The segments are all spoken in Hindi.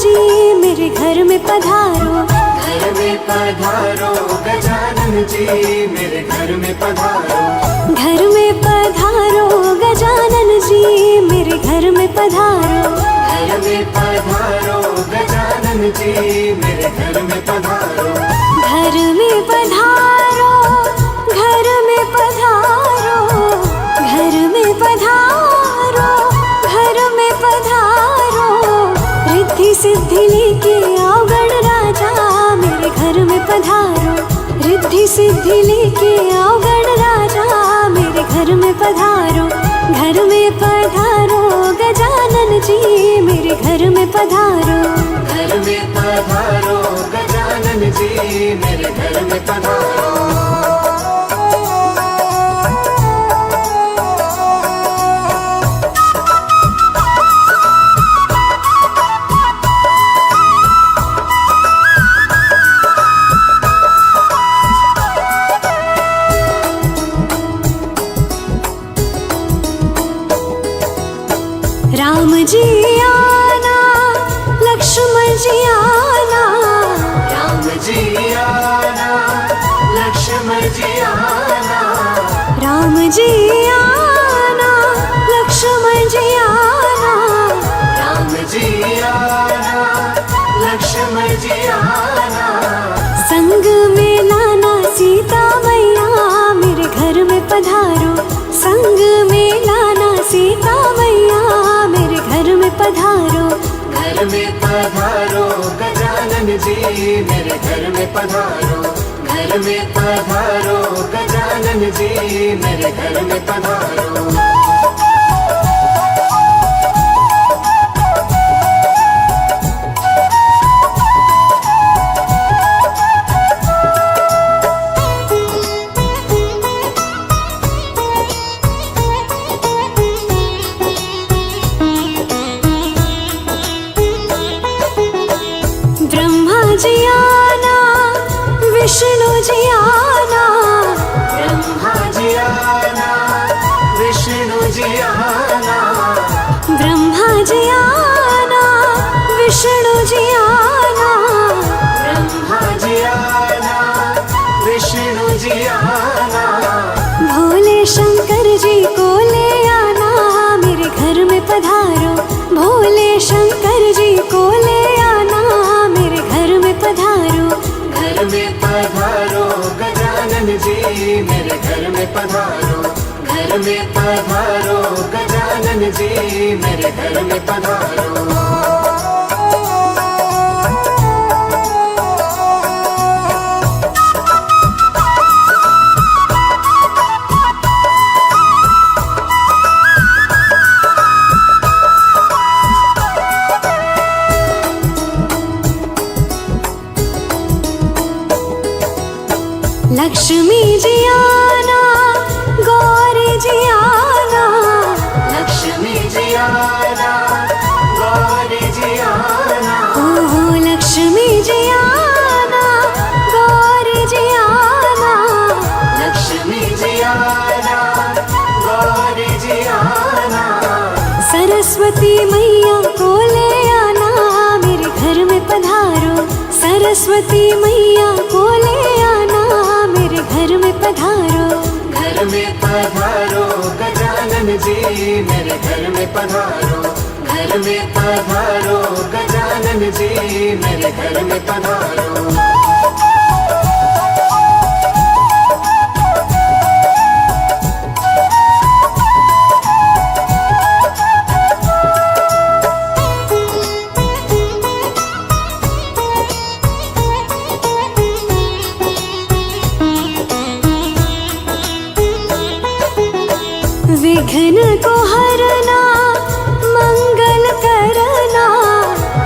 जी मेरे घर में पधारो। घर में पधारो गजानन जी मेरे घर में पधारो। घर में पधारो गजानन जी मेरे घर में पधारो। घर में पधारो गजानन जी मेरे घर में पधारो। घर में पधारो, घर में पधारो, घर में पधारो, घर में पधारो। रिद्धि सिद्धि लेके आओ गण राजा मेरे घर में पधारो। रिद्धि सिद्धि लेके आओ गण राजा मेरे घर में पधारो। घर में पधारो गजानन जी मेरे घर में पधारो। घर में पधारो गजानन जी मेरे घर में पधारो। राम जी आना, लक्ष्मण जी आना। राम जी आना, लक्ष्मण जी आना। राम जी आना, लक्ष्मण जी आना। राम जी आना, लक्ष्मण जी आना। संग में लाना सीता मैया मेरे घर में पधारो। संग में लाना सीता मैया मेरे घर में पधारो। घर में पधारो गजानन जी मेरे घर में पधारो। घर में पधारो गजानन जी मेरे घर में पधारो। जी आना, विष्णु जी आना। ब्रह्मा जी आना, विष्णु जी आना। ब्रह्मा जी आना, विष्णु जी आना। ब्रह्मा जी आना, विष्णु जी आना। भोले शंकर जी को ले आना मेरे घर में पधारो। भोले शंकर जी को ले आना मेरे घर में पधारो। घर में पधारो गजानन जी मेरे घर में पधारो। घर में पधारो गजानन जी मेरे घर में पधारो। लक्ष्मी जी आना, गौरी जी आना। लक्ष्मी जी आना, गौरी जी आना। ओहो लक्ष्मी जी आना, गौरी जी आना। लक्ष्मी जी आना, गौरी जी आना। सरस्वती मैया को ले आना मेरे घर में पधारो। सरस्वती मैया को ले आना मेरे घर में पधारो। घर में पधारो गजानन जी मेरे घर में पधारो। घर में पधारो गजानन जी मेरे घर में पधारो। विघ्न को हरना, मंगल करना।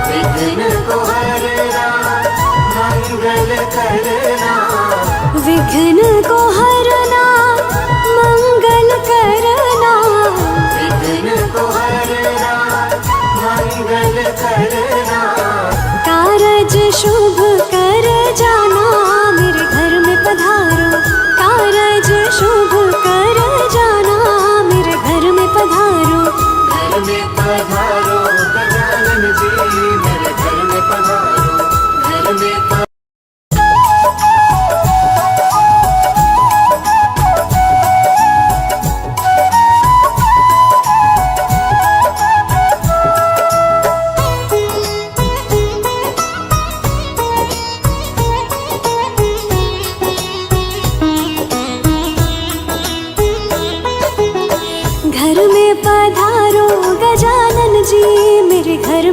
विघ्न को हरना, मंगल करना। विघ्न को हरना, मंगल करना। विघ्न को हरना, मंगल करना। कारज शुभ कर जाना मेरे घर में पधारो। कारज शुभ कर जाना मेरे घर में पधारो।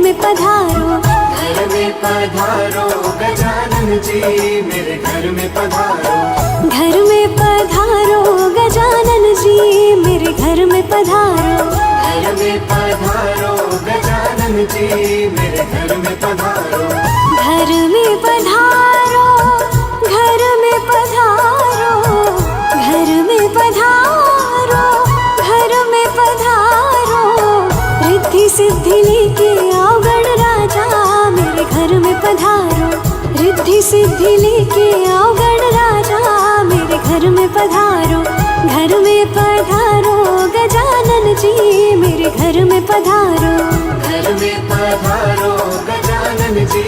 में पधारो। घर में पधारो गजानन जी मेरे घर में पधारो। घर में पधारो गजानन जी मेरे घर में पधारो। घर में पधारो गजानन जी मेरे घर में पधारो। घर में पधारो, घर में पधारो, घर में पधारो, घर में पधारो। रिद्धि सिद्धि लेके आओ गण राजा मेरे घर में पधारो। रिद्धि सिद्धि लेके आओ गण राजा मेरे घर में पधारो। घर में पधारो गजानन जी मेरे घर में पधारो। घर में पधारो गजानन जी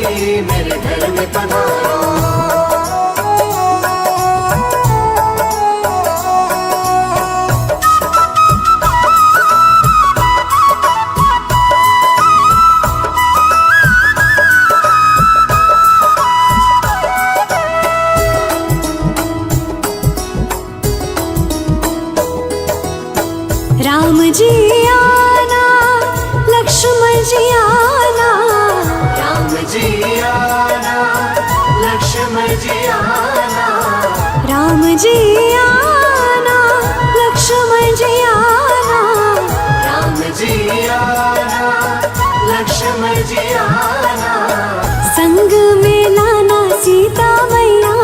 मेरे घर में पधारो। राम जी आना, लक्ष्मण जी आना। राम जी आना, लक्ष्मण जी आना। राम जी आना, लक्ष्मण जी आना। राम जी आना, लक्ष्मण जी आना। संग में लाना सीता मैया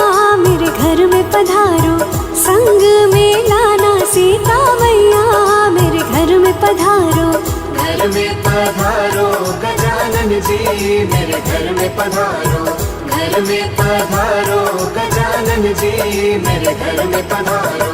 मेरे घर में पधारो। संग में लाना सीता मैया मेरे घर में पधारो। घर में पधारो गजानन जी मेरे घर में पधारो। घर में पधारो गजानन जी मेरे घर में पधारो।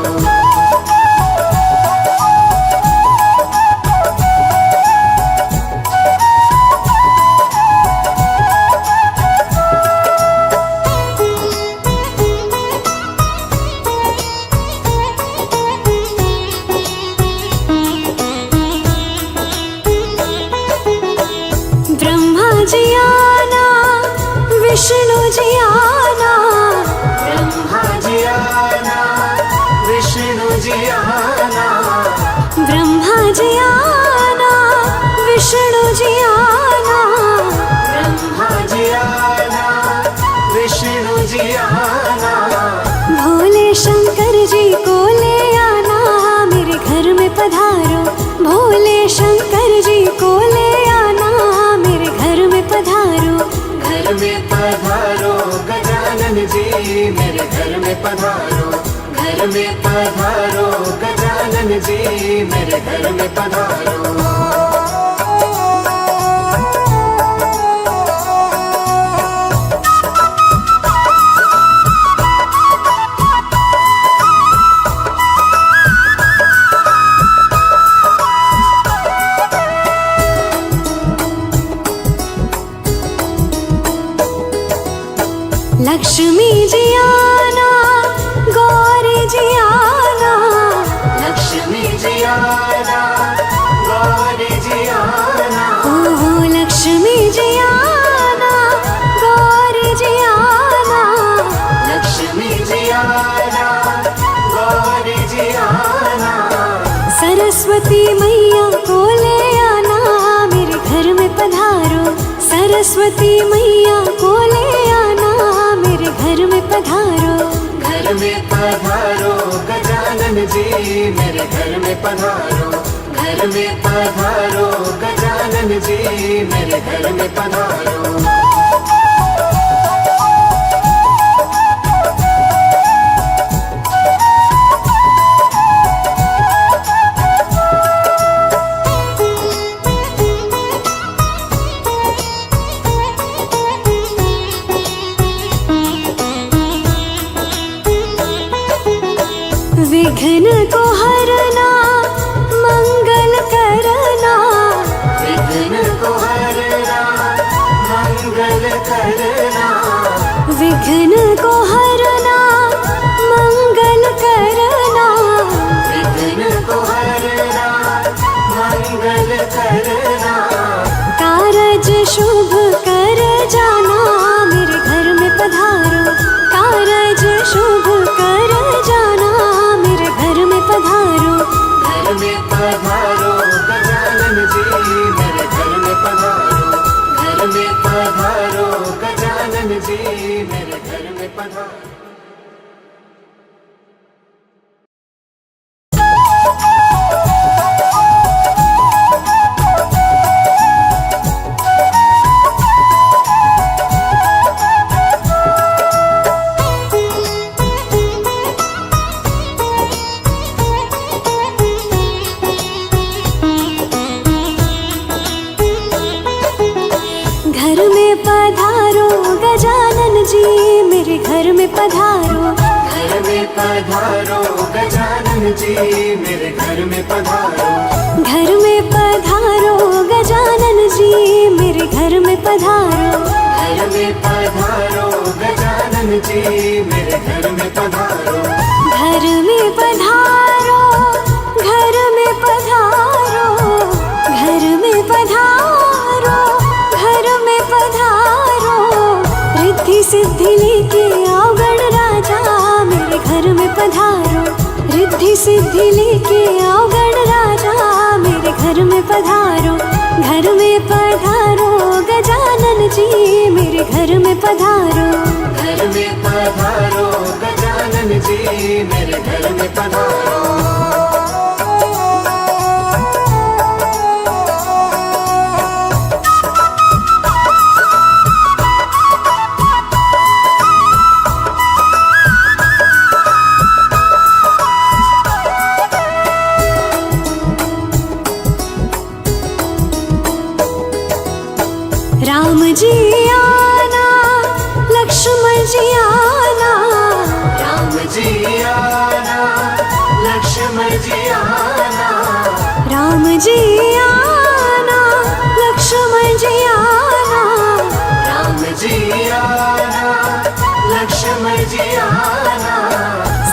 ब्रह्मा जी आना, विष्णु जी आना। ब्रह्मा जी आना, विष्णु जी आना। ब्रह्मा जी आना, विष्णु जी आना। ब्रह्मा जी आना, विष्णु जी आना। भोले शंकर जी को ले आना मेरे घर में पधारो। भोले शंकर जी को ले आना मेरे घर में पधारो। घर में पधारो गजानन जी मेरे घर में पधारो। घर में पधारो गजानन जी मेरे घर में पधारो। लक्ष्मी जी आना, गौरी जी आना। लक्ष्मी जी आना, गौरी जी आना। ओहो लक्ष्मी जी आना, गौरी जी आना। लक्ष्मी जी आना, गौरी जी आना। सरस्वती मैया को ले आना मेरे घर में पधारो। सरस्वती मैया को ले आना मेरे घर में पधारो। घर में पधारो गजानन जी मेरे घर में पधारो। घर में पधारो गजानन जी मेरे घर में पधारो। विघ्न को हरना, मंगल करना। विघ्न को हरना, मंगल करना। विघ्न को हरना, मंगल करना। विघ्न को हरना, मंगल करना। कारज शुभ कर जाना मेरे घर में पधारो। कारज शुभ कर जाना मेरे घर में पधारो। घर में पधारो गजानन पधारो। घर में पधारो गजानन जी, मेरे घर में पधारो। घर में पधारो गजानन जी, मेरे घर में पधारो। घर में पधारो गजानन जी, मेरे घर में पधारो। घर में पधारो गजानन जी, मेरे घर में पधारो। घर में पधारो, घर में पधारो, घर में पधारो, घर में पधारो। रिद्धि सिद्धि लेके आओ गण राजा, मेरे घर में पधारो। रिद्धि सिद्धि लेके आओ गण राजा, मेरे घर में पधारो। घर में पधारो गजानन जी, मेरे घर में पधारो। घर में पधारो गजानन जी, मेरे घर में पधारो। राम जी आना, लक्ष्मण जी आना। राम जी आना, लक्ष्मण जी आना। राम जी आना, लक्ष्मण जी आना। राम जी आना, लक्ष्मण जी आना।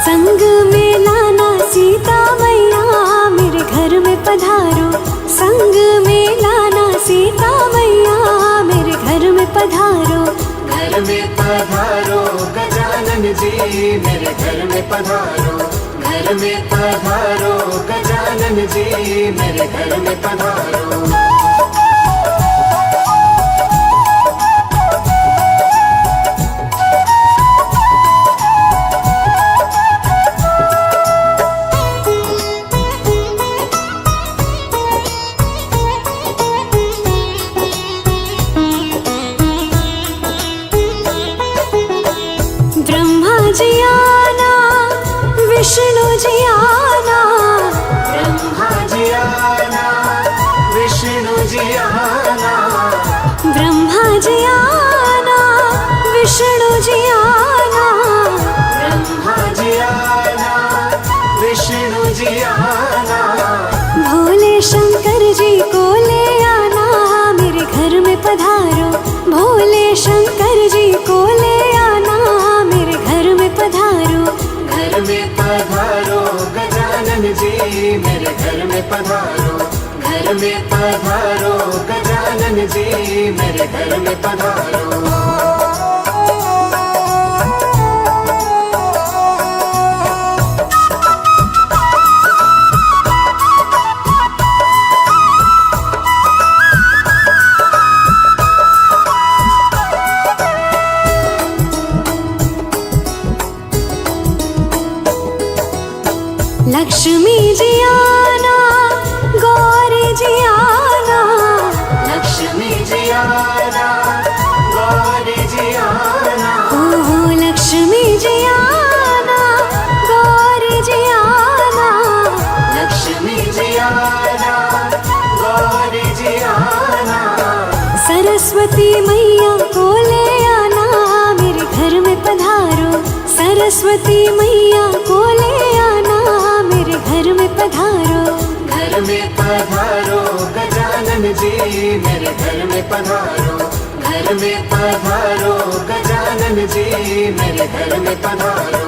संग में लाना सीता मैया, मेरे घर में पधारो। संग में लाना सीता मैया, मेरे घर में पधारो। घर में पधारो गजानन जी, मेरे घर में पधारो। घर में पधारो गजानन जी, मेरे घर में पधारो। ब्रह्मा जी आना, विष्णु जी आना। ब्रह्मा जी आना, विष्णु जी आना। ब्रह्मा जी आना, विष्णु जी आना। ब्रह्मा जी आना, विष्णु जी आना। भोले शंकर जी को ले आना, मेरे घर में पधारो। भोले शंकर जी को ले आना, मेरे घर में पधारो। घर में पधारो गजानन जी, मेरे घर में पधारो। घर में पधारो गजानन जी, मेरे घर में पधारो। लक्ष्मी जी आना, गौरी जी आना। लक्ष्मी जी आना, गौरी जी आना। ओहो लक्ष्मी जी आना, गौरी जी आना। लक्ष्मी जी आना, गौरी जी आना। सरस्वती मैया को ले आना, मेरे घर में पधारो। सरस्वती मैया को ले आना, मेरे घर में पधारो। घर में पधारो गजानन जी, मेरे घर में पधारो। घर में पधारो गजानन जी, मेरे घर में पधारो।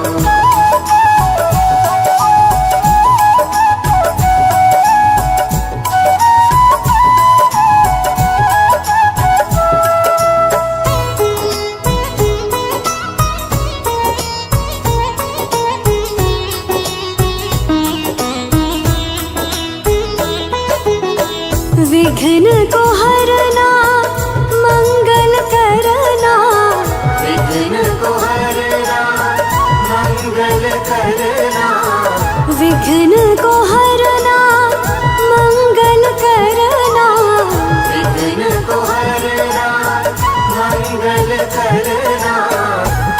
विघ्न को हरना, मंगल करना। विघ्न को हरना, करना, विघ्न को हरना मंगल करना, विघ्न को हरना मंगल करना,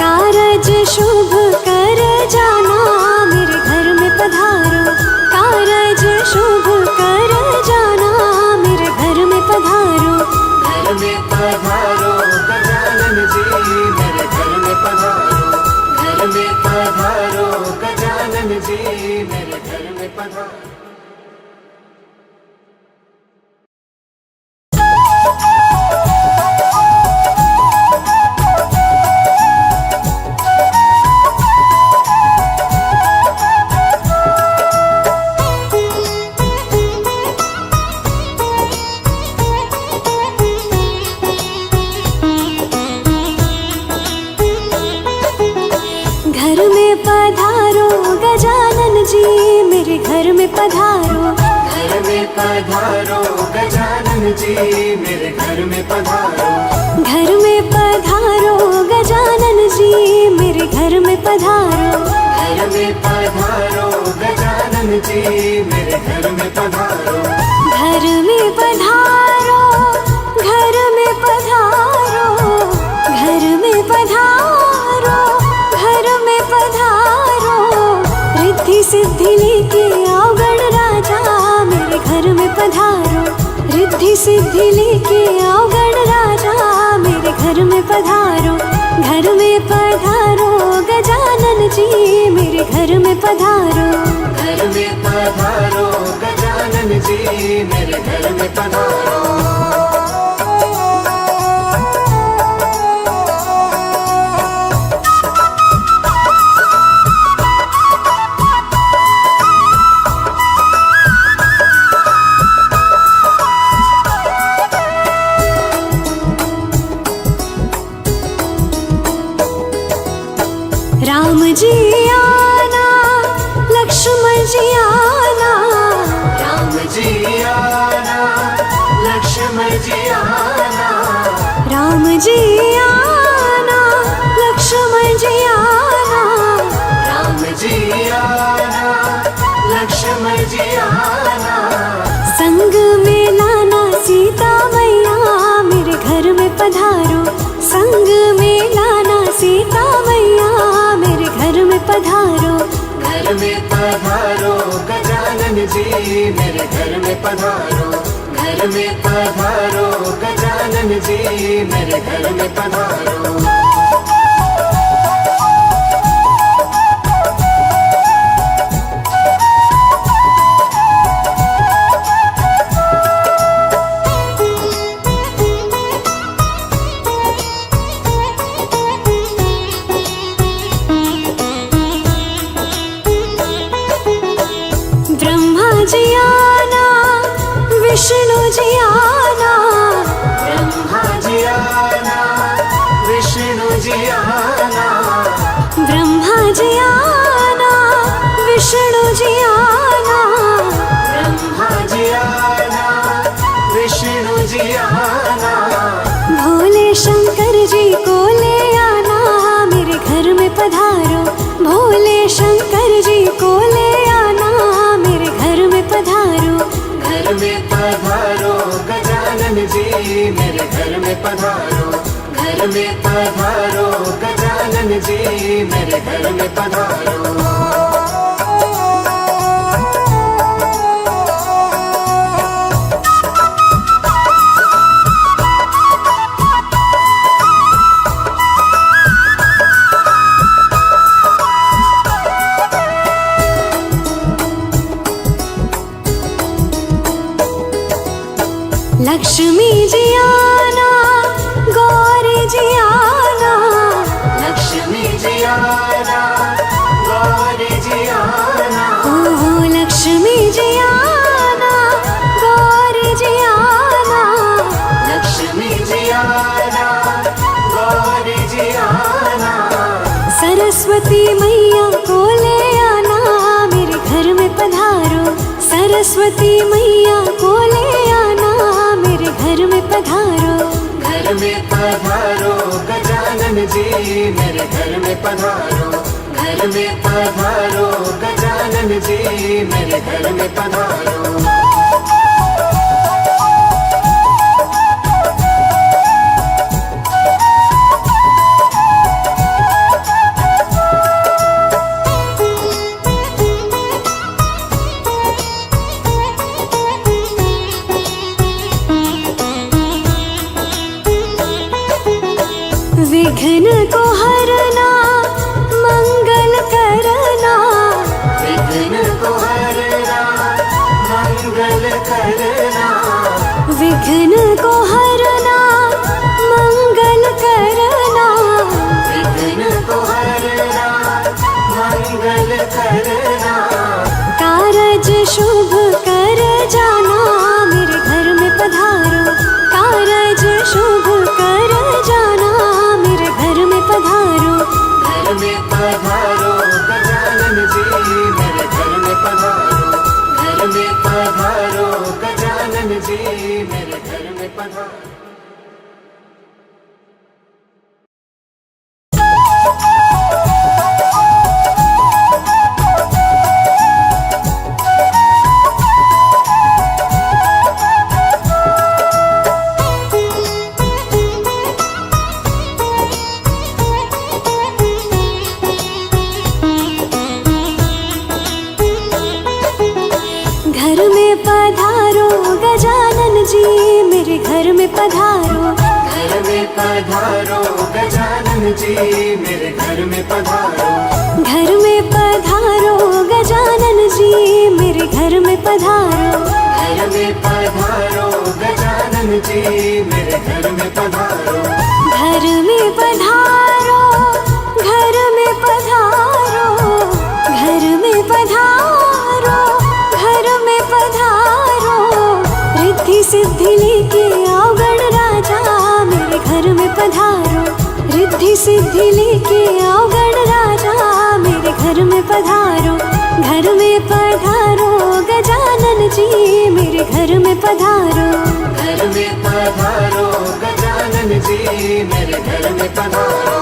कारज शुभ कर जाना मेरे घर में पधारो, कारज शुभ कर जाना मेरे घर में पधारो, घर में पधारो गजानन जी मेरे घर में पधारो, घर में पधारो गजानन जी मेरे घर में पधारो। घर में पधारो गजानन जी मेरे घर में पधारो, घर में पधारो गजानन जी मेरे घर में पधारो, घर में पधारो गजानन जी मेरे घर में पधारो, घर में पधारो गजानन जी मेरे घर में पधारो, घर में पधारो, घर में पधारो, घर में पधारो, घर में पधारो, रिद्धि सिद्धि लेके आओ गण राजा मेरे घर में पधारो, रिद्धि सिद्धि लेके आओ गण राजा मेरे घर में पधारो, घर में पधारो गजानन जी मेरे घर में पधारो, घर में पधारो गजानन जी मेरे घर में पधारो। राम जी आना लक्ष्मण जी आना, राम जी आना लक्ष्मण जी आना, राम जी आना लक्ष्मण जी आना, राम जी आना लक्ष्मण जी आना, संग में लाना सीता मैया मेरे घर में पधारो, संग में लाना सीता मैया मेरे घर में पधारो, घर में पधारो गजानन जी मेरे घर में पधारो, घर में पधारो गजानन जी मेरे घर में पधारो। ब्रह्मा जी आना विष्णु जी आना, ब्रह्मा जी आना विष्णु जी आना, ब्रह्मा जी आना विष्णु जी आना, ब्रह्मा जी आना विष्णु जी आना, भोले शंकर जी को ले आना मेरे घर में पधारो, भोले शंकर जी को ले आना मेरे घर में पधारो, घर में पधारो गजानन जी मेरे घर में पधारो, घर में पधारो गजानन जी मेरे घर में पधारो। लक्ष्मी जी आना गौरी जी आना, लक्ष्मी जी आना गौरी जी आना, ओहो लक्ष्मी जी आना गौरी जी आना, लक्ष्मी जी आना गौरी जी आना, सरस्वती मैया को ले आना मेरे घर में पधारो, सरस्वती मैया को ले आना मेरे घर में पधारो, घर में पधारो गजानन जी मेरे घर में पधारो, घर में पधारो गजानन जी मेरे घर में पधारो। विघ्न को हरना मंगल करना, विघ्न को हरना मंगल करना, विघ्न को हरना मंगल करना, विघ्न को हरना मंगल करना। कारज शुभ कर जाना मेरे घर में पधारो, कारज शुभ कर जाना मेरे घर में पधारो। घर में पधारो गजानन जी मेरे घर में पधारो, घर में पधारो गजानन जी मेरे घर में पधारो। घर में पधारो गजानन जी मेरे घर में पधारो, घर में पधारो गजानन जी मेरे घर में पधारो, घर में पधारो गजानन जी मेरे घर में पधारो, घर में पधारो गजानन जी मेरे घर में पधारो। घर में पधारो, घर में पधारो, घर में पधारो, घर में पधारो। रिद्धि सिद्धि लेके आओ गण राजा मेरे घर में पधारो, रिद्धि सिद्धि लेके आओ गण राजा मेरे घर में पधारो। घर में पधारो गजानन जी मेरे घर में पधारो, घर में पधारो गजानन जी मेरे घर में पधारो।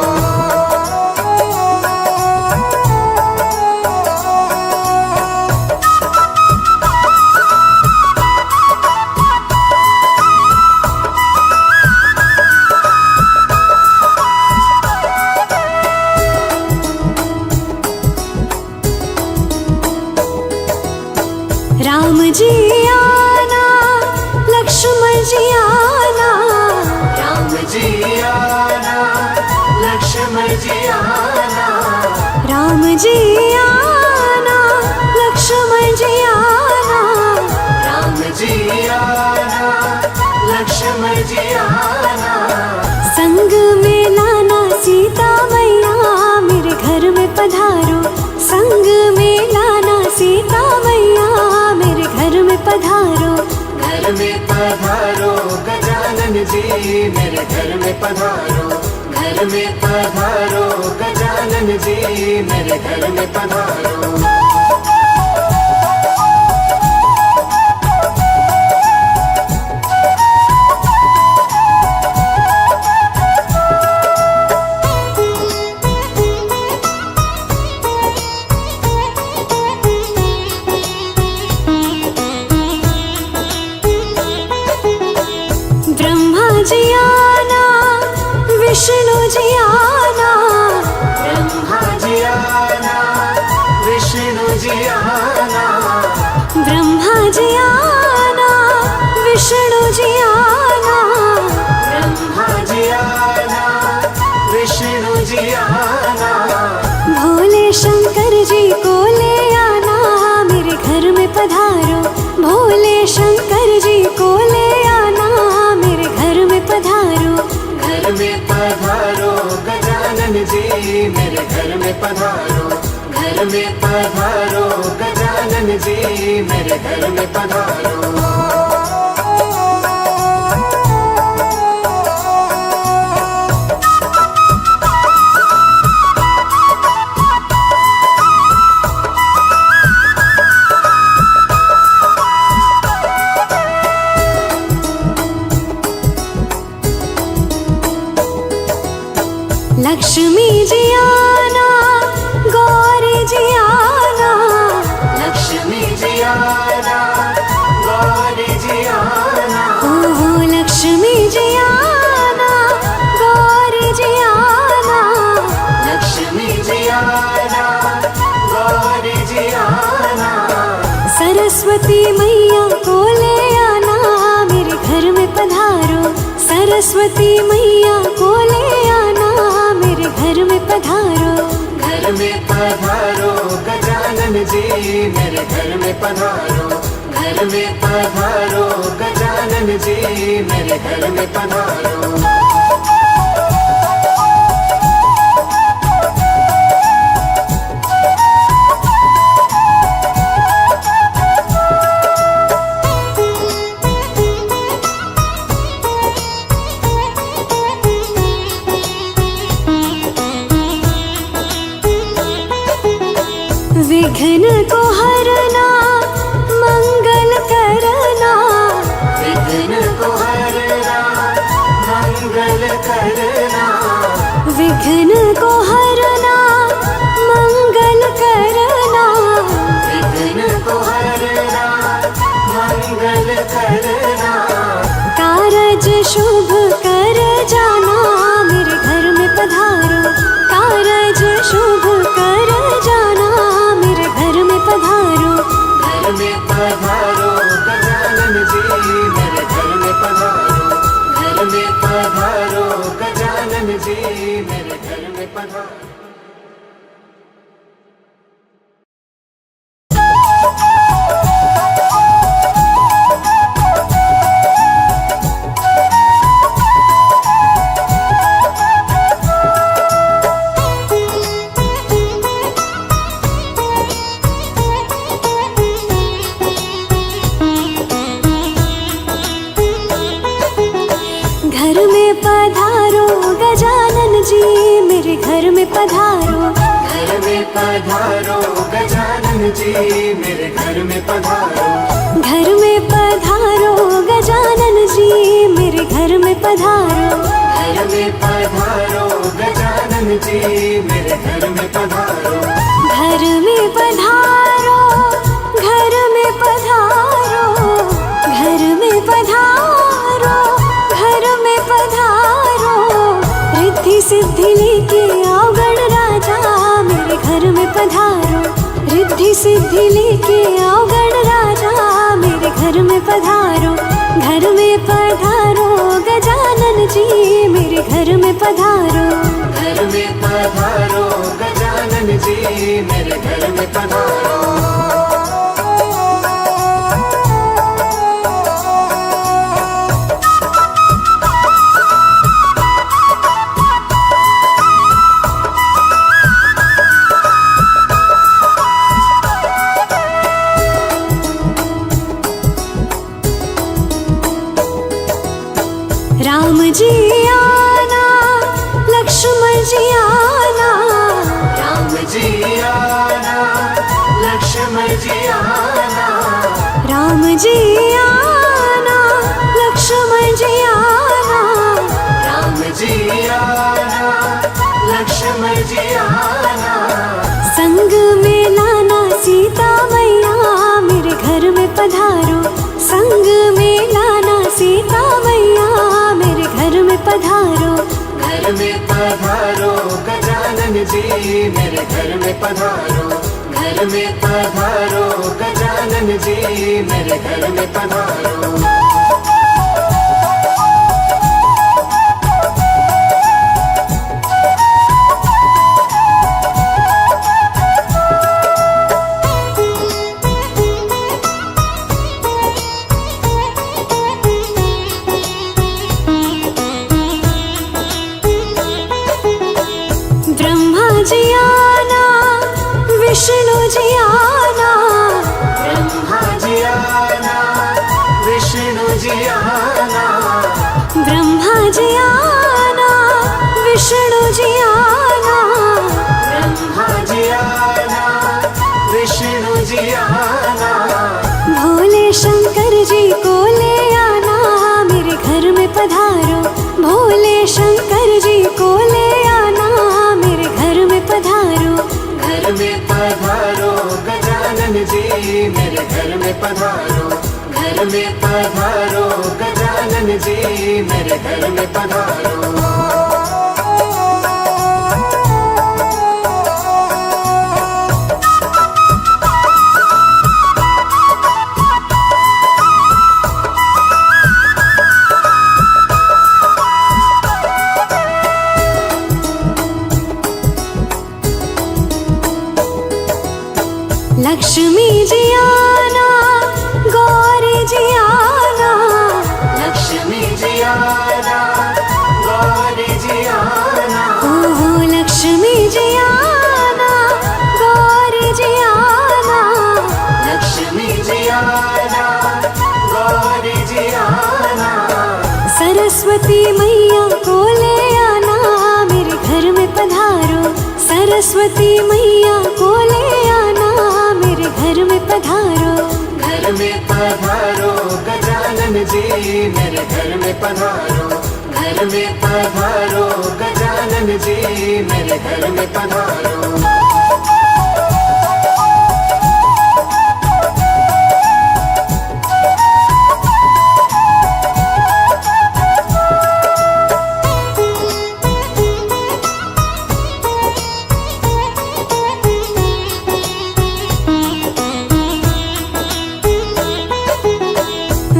राम जी आना लक्ष्मण जी आना, राम जी आना लक्ष्मण जी आना, राम जी आना लक्ष्मण जी आना, राम जी आना लक्ष्मण जी आना। संग में लाना सीता मैया मेरे घर में पधारो, संग में लाना सीता मैया मेरे घर में पधारो। घर में पधारो गजानन जी मेरे घर में पधारो, घर में पधारो गजानन जी मेरे घर में पधारो। ब्रह्मा जी आना विष्णु जी आना, ब्रह्मा जी आना विष्णु जी आना, ब्रह्मा जी आना विष्णु जी आना, ब्रह्मा जी आना विष्णु जी आना। भोले शंकर जी को ले आना मेरे घर में पधारो, भोले शंकर जी को ले आना मेरे घर में पधारो। घर में पधारो गजानन जी मेरे घर में पधारो, घर में पधारो गजानन जी मेरे घर में पधारो। लक्ष्मी जी आना गौ सरस्वती मैया को ले आना मेरे घर में पधारो, सरस्वती मैया को ले आना मेरे घर में पधारो। घर में पधारो गजानन जी मेरे घर में पधारो, घर में पधारो गजानन जी मेरे घर में पधारो। विघ्न को हरना मंगल करना, विघ्न को हरना मंगल करना, विघ्न को हरना मंगल करना, विघ्न को हरना मंगल करना। कारज शुभ कर जाना मेरे घर में पधारो, कारज शुभ कर जाना मेरे घर में पधारो। घर में पधारो गजानन जी मेरे घर में पधारो, घर में पधारो गजानन जी मेरे घर में पधारो। घर में पधारो गजानन जी मेरे घर में पधारो, घर में पधारो गजानन जी मेरे घर में पधारो, घर में पधारो गजानन जी मेरे घर में पधारो। घर में पधारो गजानन जी मेरे घर में पधारो, घर में पधारो, घर में पधारो, घर में पधारो, घर में पधारो। रिद्धि सिद्धि लेके आओ गण राजा मेरे घर में पधारो, रिद्धि सिद्धि लेके आओ गण राजा मेरे घर में पधारो। घर में पधारो गजानन जी मेरे घर में पधारो, घर में पधारो गजानन जी मेरे घर में पधारो। राम जी आना लक्ष्मण जी आना, राम जी आना लक्ष्मण जी आना, राम जी आना लक्ष्मण जी आना, राम जी आना लक्ष्मण जी आना। संग में लाना सीता मैया मेरे घर में पधारो, संग में लाना सीता मैया मेरे घर में पधारो। घर में पधारो गजानन जी मेरे घर में पधारो, घर में पधारो गजानन जी मेरे घर में पधारो। ब्रह्मा जी आना विष्णु जी आना, ब्रह्मा जी आना विष्णु जी आना, ब्रह्मा जी आना विष्णु जी आना, ब्रह्मा जी आना विष्णु जी आना। भोले शंकर जी को ले आना मेरे घर में पधारो, भोले शंकर जी को ले आना मेरे घर में पधारो। घर में पधारो गजानन जी मेरे घर में पधारो, घर में पधारो गजानन जी मेरे घर में पधारो। लक्ष्मी जी आना, गौरी जी आना, लक्ष्मी जी आना, गौरी जी आना, ओहो लक्ष्मी जी आना, गौरी जी आना, लक्ष्मी जी आना, गौरी जी आना, सरस्वती मैया को ले आना, मेरे घर में पधारो, सरस्वती मैया को ले आना, मेरे घर में पधारो, घर में पधारो गजानन जी, मेरे घर में पधारो, घर में पधारो गजानन जी, मेरे घर में पधारो।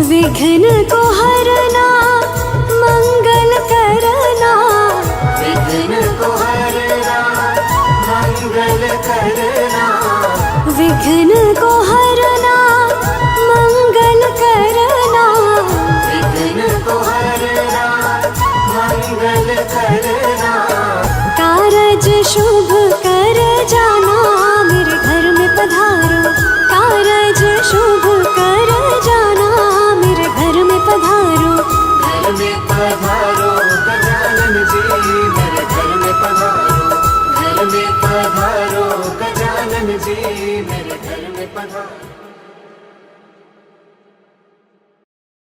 विघ्न को हरना, मंगल करना, विघ्न को हरना, मंगल करना, विघ्न को हरना, मंगल करना, विघ्न को हरना, मंगल करना, कारज शुभ कर जाना, मेरे घर में पधारो, कारज शुभ कर जाना, मेरे घर में पधारो, घर में पधारो गजानन जी, मेरे घर में पधारो, घर में पधारो गजानन जी, मेरे घर में पधारो।